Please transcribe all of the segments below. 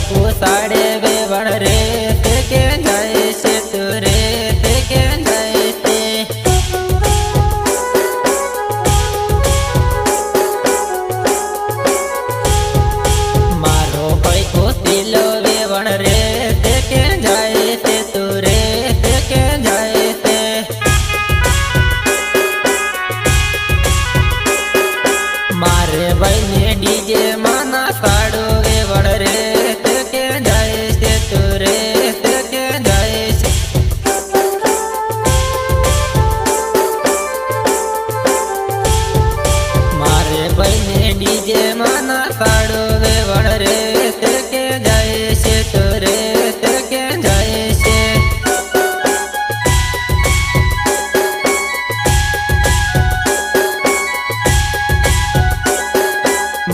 પૂસાડે વેવણ રે તે કે જાય છે તું રે તે કે જાય છે મારો ભાઈ પૂછીલો વેવણ રે તે કે જાય છે તું રે તે કે જાય છે મારે ભાઈ ને ડીજે માના સાડો વેવણ રે તે કે જાય છે તું રે તે કે જાય છે મારે ભાઈ ને ડીજે માના સાડો વેવણ રે તે કે જાય છે તું રે તે કે જાય છે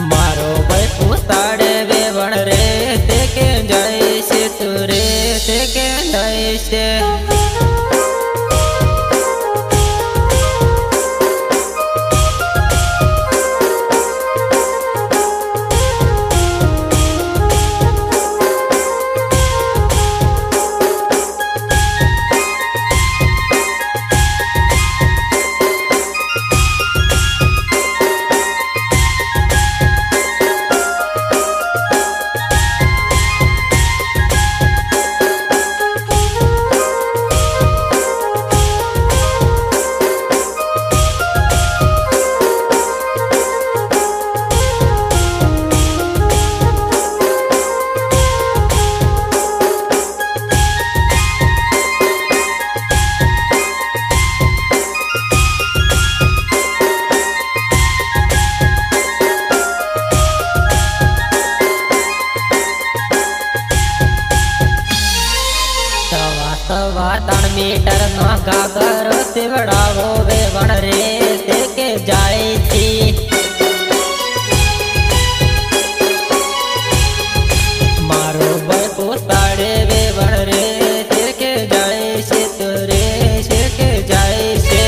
મારો ભાઈ પૂછાડે વેવણ રે તે કે જાય છે તું રે તે કે જાય છે સવા 3 મીટર નો ગાગરો સીવડાવો વેવણ રે તે કે જાય છે મારો ભાઈ પૂછાડે વેવણ રે તે કે જાય છે તું રે તે કે જાય છે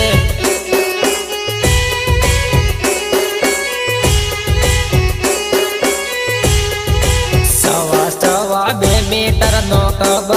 સવા 2 મીટર નો કબ